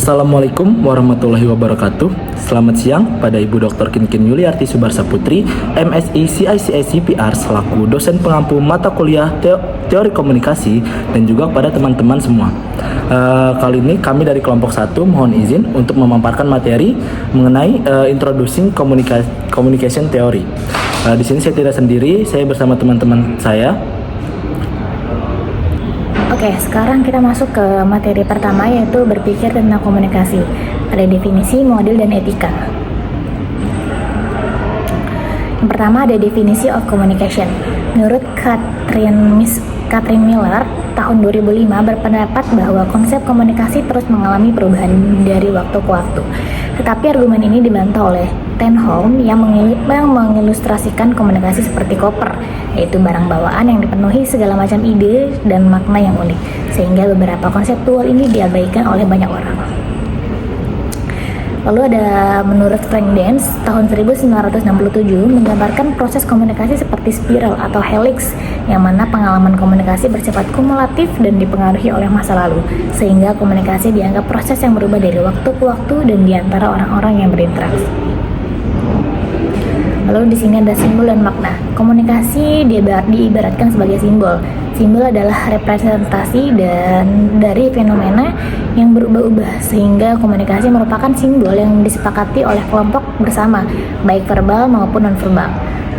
Assalamualaikum warahmatullahi wabarakatuh. Selamat siang pada Ibu Dr. Kinkin Yuliarti Subarsa Putri, MSI CICI CPR selaku dosen pengampu mata kuliah teori komunikasi, dan juga kepada teman-teman semua. Kali ini kami dari kelompok 1 mohon izin untuk memaparkan materi mengenai Introducing Communication Theory. Di sini saya tidak sendiri, saya bersama teman-teman saya. Oke, sekarang kita masuk ke materi pertama, yaitu berpikir tentang komunikasi. Ada definisi, model, dan etika. Yang pertama ada definisi of communication. Menurut Catherine Miller, tahun 2005 berpendapat bahwa konsep komunikasi terus mengalami perubahan dari waktu ke waktu. Tetapi argumen ini dibantah oleh Tenholm yang mengilustrasikan komunikasi seperti koper, yaitu barang bawaan yang dipenuhi segala macam ide dan makna yang unik, sehingga beberapa konseptual ini diabaikan oleh banyak orang. Lalu ada menurut Frank Dance tahun 1967 menggambarkan proses komunikasi seperti spiral atau helix, yang mana pengalaman komunikasi bersifat kumulatif dan dipengaruhi oleh masa lalu, sehingga komunikasi dianggap proses yang berubah dari waktu ke waktu dan di antara orang-orang yang berinteraksi. Lalu di sini ada simbol dan makna. Komunikasi diibaratkan sebagai simbol. Simbol adalah representasi dari fenomena yang berubah-ubah, sehingga komunikasi merupakan simbol yang disepakati oleh kelompok bersama, baik verbal maupun non-verbal.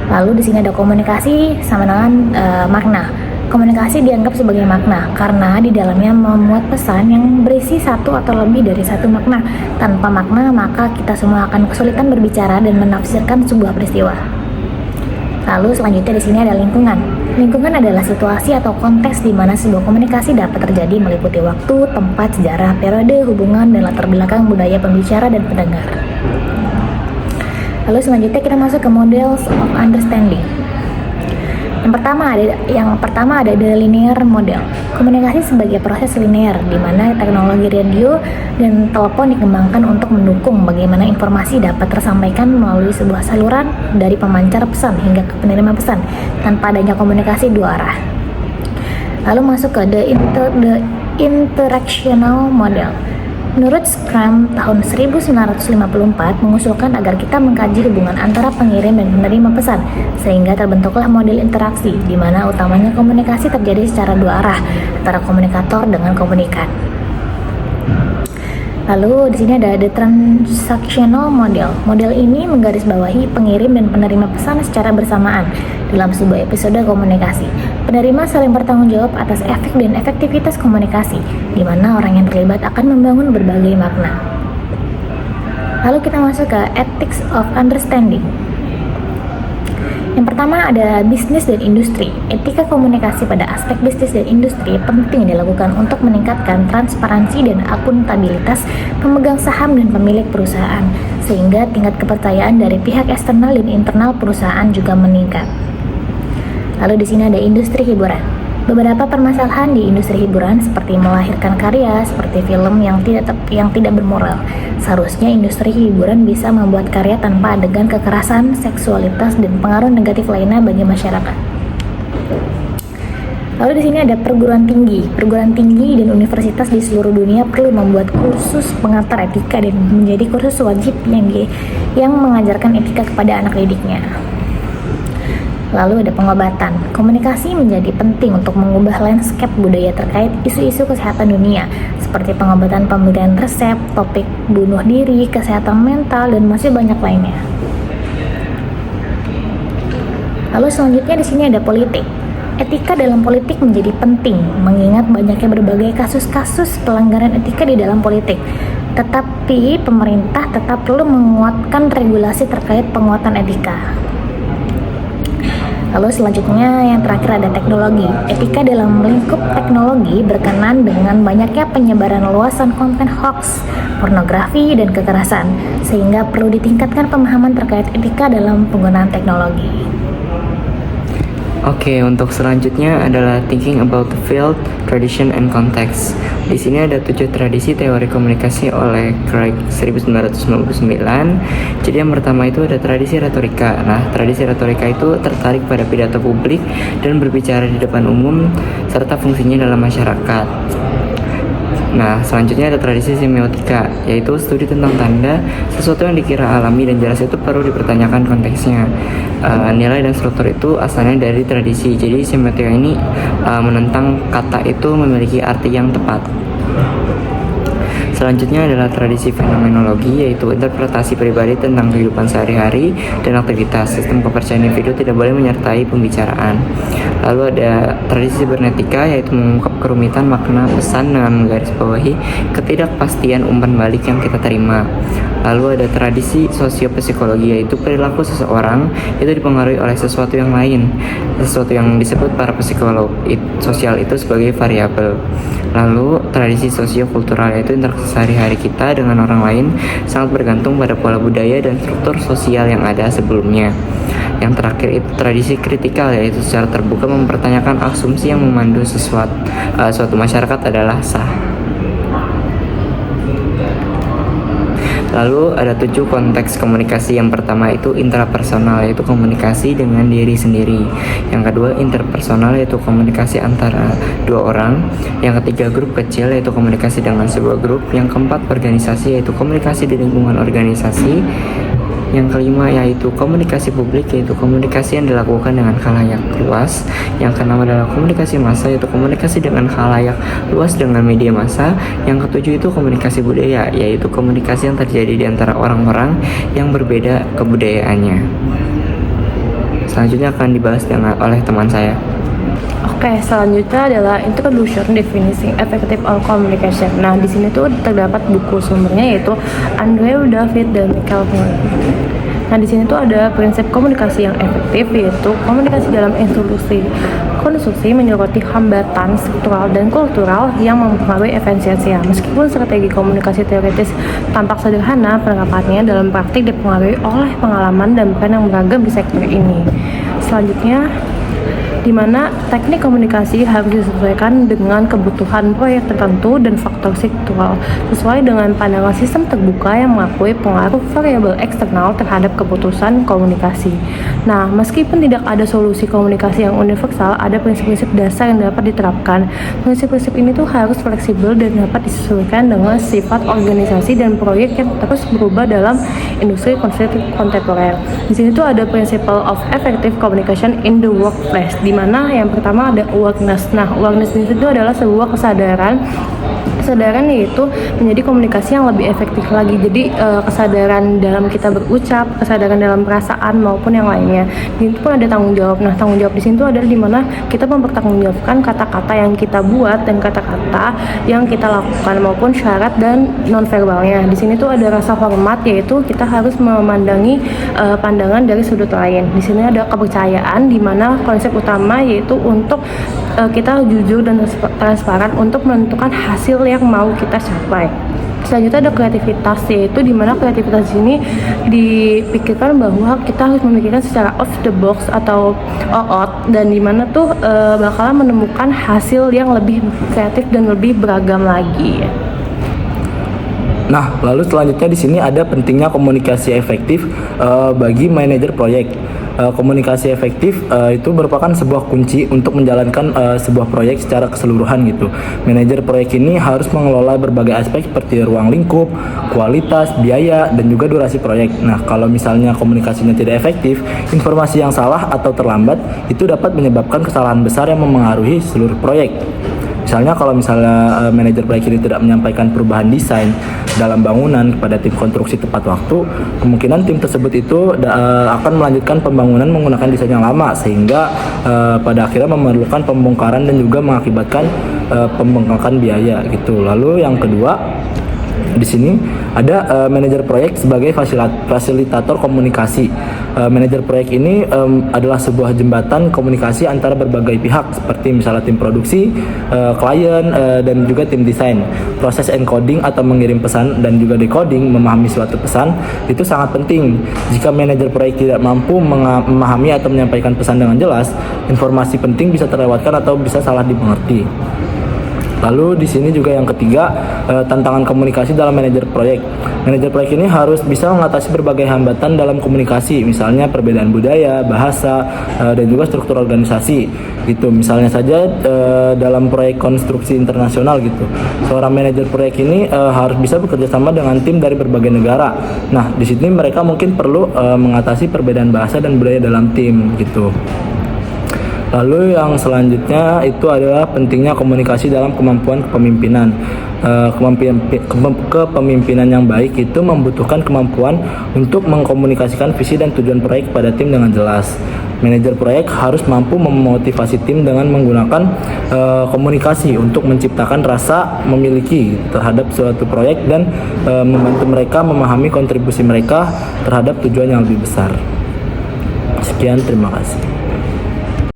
Lalu di sini ada komunikasi sama dengan makna. Komunikasi dianggap sebagai makna karena di dalamnya memuat pesan yang berisi satu atau lebih dari satu makna. Tanpa makna, maka kita semua akan kesulitan berbicara dan menafsirkan sebuah peristiwa. Lalu selanjutnya di sini ada lingkungan. Lingkungan adalah situasi atau konteks di mana sebuah komunikasi dapat terjadi, meliputi waktu, tempat, sejarah, periode, hubungan, dan latar belakang budaya pembicara dan pendengar. Lalu selanjutnya kita masuk ke models of understanding. Yang pertama ada the linear model. Komunikasi sebagai proses linear, di mana teknologi radio dan telepon dikembangkan untuk mendukung bagaimana informasi dapat tersampaikan melalui sebuah saluran dari pemancar pesan hingga ke penerima pesan tanpa adanya komunikasi dua arah. Lalu masuk ke the interactional model. Menurut Scrum tahun 1954 mengusulkan agar kita mengkaji hubungan antara pengirim dan penerima pesan, sehingga terbentuklah model interaksi di mana utamanya komunikasi terjadi secara dua arah antara komunikator dengan komunikan. Lalu di sini ada the transactional model. Model ini menggarisbawahi pengirim dan penerima pesan secara bersamaan dalam sebuah episode komunikasi. Penerima saling bertanggung jawab atas efek dan efektivitas komunikasi, di mana orang yang terlibat akan membangun berbagai makna. Lalu kita masuk ke ethics of understanding. Yang pertama ada bisnis dan industri. Etika komunikasi pada aspek bisnis dan industri penting dilakukan untuk meningkatkan transparansi dan akuntabilitas pemegang saham dan pemilik perusahaan, sehingga tingkat kepercayaan dari pihak eksternal dan internal perusahaan juga meningkat. Lalu di sini ada industri hiburan. Beberapa permasalahan di industri hiburan seperti melahirkan karya seperti film yang tidak bermoral. Seharusnya industri hiburan bisa membuat karya tanpa adegan kekerasan, seksualitas, dan pengaruh negatif lainnya bagi masyarakat. Lalu di sini ada perguruan tinggi. Perguruan tinggi dan universitas di seluruh dunia perlu membuat kursus pengantar etika dan menjadi kursus wajib yang mengajarkan etika kepada anak didiknya. Lalu ada pengobatan. Komunikasi menjadi penting untuk mengubah landscape budaya terkait isu-isu kesehatan dunia, seperti pengobatan pemberian resep, topik bunuh diri, kesehatan mental, dan masih banyak lainnya. Lalu selanjutnya di sini ada politik. Etika dalam politik menjadi penting, mengingat banyaknya berbagai kasus-kasus pelanggaran etika di dalam politik. Tetapi pemerintah tetap perlu menguatkan regulasi terkait penguatan etika. Lalu selanjutnya yang terakhir ada teknologi. Etika dalam lingkup teknologi berkenan dengan banyaknya penyebaran luasan konten hoax, pornografi, dan kekerasan, sehingga perlu ditingkatkan pemahaman terkait etika dalam penggunaan teknologi. Oke, untuk selanjutnya adalah thinking about the field, tradition, and context. Di sini ada 7 tradisi teori komunikasi oleh Craig 1999. Jadi yang pertama itu ada tradisi retorika. Nah, tradisi retorika itu tertarik pada pidato publik dan berbicara di depan umum serta fungsinya dalam masyarakat. Nah, selanjutnya ada tradisi semiotika, yaitu studi tentang tanda sesuatu yang dikira alami dan jelas itu perlu dipertanyakan konteksnya. Nilai dan struktur itu asalnya dari tradisi. Jadi semiotika ini menentang kata itu memiliki arti yang tepat. Selanjutnya adalah tradisi fenomenologi, yaitu interpretasi pribadi tentang kehidupan sehari-hari dan aktivitas. Sistem kepercayaan individu tidak boleh menyertai pembicaraan. Lalu ada tradisi bernetika, yaitu mengungkap kerumitan makna pesan dengan menggarisbawahi ketidakpastian umpan balik yang kita terima. Lalu ada tradisi sosiopsikologi, yaitu perilaku seseorang itu dipengaruhi oleh sesuatu yang lain, sesuatu yang disebut para psikolog sosial itu sebagai variabel. Lalu tradisi sosiokultural, yaitu interaksi sehari-hari kita dengan orang lain sangat bergantung pada pola budaya dan struktur sosial yang ada sebelumnya. Yang terakhir itu tradisi kritikal, yaitu secara terbuka mempertanyakan asumsi yang memandu suatu masyarakat adalah sah. Lalu ada 7 konteks komunikasi. Yang pertama itu intrapersonal, yaitu komunikasi dengan diri sendiri. Yang kedua interpersonal, yaitu komunikasi antara 2 orang. Yang ketiga grup kecil, yaitu komunikasi dengan sebuah grup. Yang keempat organisasi, yaitu komunikasi di lingkungan organisasi. Yang kelima yaitu komunikasi publik, yaitu komunikasi yang dilakukan dengan khalayak luas. Yang keenam adalah komunikasi massa, yaitu komunikasi dengan khalayak luas dengan media massa. Yang ketujuh itu komunikasi budaya, yaitu komunikasi yang terjadi di antara orang-orang yang berbeda kebudayaannya. Selanjutnya akan dibahas oleh teman saya. Oke, selanjutnya adalah Introduction Defining Effective Communication. Nah, di sini tuh terdapat buku sumbernya yaitu Andrew David dan Michael Moore. Nah, di sini tuh ada prinsip komunikasi yang efektif, yaitu komunikasi dalam konstruksi menyoroti hambatan struktural dan kultural yang mempengaruhi efisiensinya. Meskipun strategi komunikasi teoritis tampak sederhana, penerapannya dalam praktik dipengaruhi oleh pengalaman dan peran yang beragam di sektor ini. Selanjutnya, di mana teknik komunikasi harus disesuaikan dengan kebutuhan proyek tertentu dan faktor struktural sesuai dengan pandangan sistem terbuka yang mengakui pengaruh variabel eksternal terhadap keputusan komunikasi. Nah, meskipun tidak ada solusi komunikasi yang universal, ada prinsip-prinsip dasar yang dapat diterapkan. Prinsip-prinsip ini tuh harus fleksibel dan dapat disesuaikan dengan sifat organisasi dan proyek yang terus berubah dalam industri kontemporer. Di sini tuh ada principle of effective communication in the workplace, di mana yang pertama ada awareness. Nah, awareness itu adalah sebuah kesadaran yaitu menjadi komunikasi yang lebih efektif lagi. Jadi kesadaran dalam kita berucap, kesadaran dalam perasaan maupun yang lainnya. Di situ pun ada tanggung jawab. Nah, tanggung jawab di sini tuh adalah di mana kita mempertanggungjawabkan kata-kata yang kita buat dan kata-kata yang kita lakukan maupun syarat dan nonverbalnya. Di sini tuh ada rasa hormat, yaitu kita harus memandangi pandangan dari sudut lain. Di sini ada kepercayaan, di mana konsep utama yaitu untuk kita jujur dan transparan untuk menentukan hasil yang mau kita capai. Selanjutnya ada kreativitas, yaitu dimana kreativitas ini dipikirkan bahwa kita harus memikirkan secara off the box atau out, dan dimana tuh bakalan menemukan hasil yang lebih kreatif dan lebih beragam lagi. Nah, lalu selanjutnya di sini ada pentingnya komunikasi efektif bagi manajer proyek. Komunikasi efektif itu merupakan sebuah kunci untuk menjalankan sebuah proyek secara keseluruhan gitu. Manajer proyek ini harus mengelola berbagai aspek seperti ruang lingkup, kualitas, biaya, dan juga durasi proyek. Nah, kalau misalnya komunikasinya tidak efektif, informasi yang salah atau terlambat itu dapat menyebabkan kesalahan besar yang memengaruhi seluruh proyek. Misalnya kalau manajer proyek ini tidak menyampaikan perubahan desain dalam bangunan kepada tim konstruksi tepat waktu, kemungkinan tim tersebut itu akan melanjutkan pembangunan menggunakan desain yang lama, sehingga pada akhirnya memerlukan pembongkaran dan juga mengakibatkan pembengkakan biaya gitu. Lalu yang kedua, di sini ada manajer proyek sebagai fasilitator komunikasi. Manajer proyek ini adalah sebuah jembatan komunikasi antara berbagai pihak, seperti misalnya tim produksi, klien, dan juga tim desain. Proses encoding atau mengirim pesan dan juga decoding, memahami suatu pesan itu sangat penting. Jika manajer proyek tidak mampu memahami atau menyampaikan pesan dengan jelas, informasi penting bisa terlewatkan atau bisa salah dimengerti. Lalu di sini juga yang ketiga, tantangan komunikasi dalam manajer proyek. Manajer proyek ini harus bisa mengatasi berbagai hambatan dalam komunikasi, misalnya perbedaan budaya, bahasa, dan juga struktur organisasi. Gitu. Misalnya saja dalam proyek konstruksi internasional gitu. Seorang manajer proyek ini harus bisa bekerja sama dengan tim dari berbagai negara. Nah, di sini mereka mungkin perlu mengatasi perbedaan bahasa dan budaya dalam tim gitu. Lalu yang selanjutnya itu adalah pentingnya komunikasi dalam kemampuan kepemimpinan. Kepemimpinan yang baik itu membutuhkan kemampuan untuk mengkomunikasikan visi dan tujuan proyek pada tim dengan jelas. Manajer proyek harus mampu memotivasi tim dengan menggunakan komunikasi untuk menciptakan rasa memiliki terhadap suatu proyek dan membantu mereka memahami kontribusi mereka terhadap tujuan yang lebih besar. Sekian, terima kasih.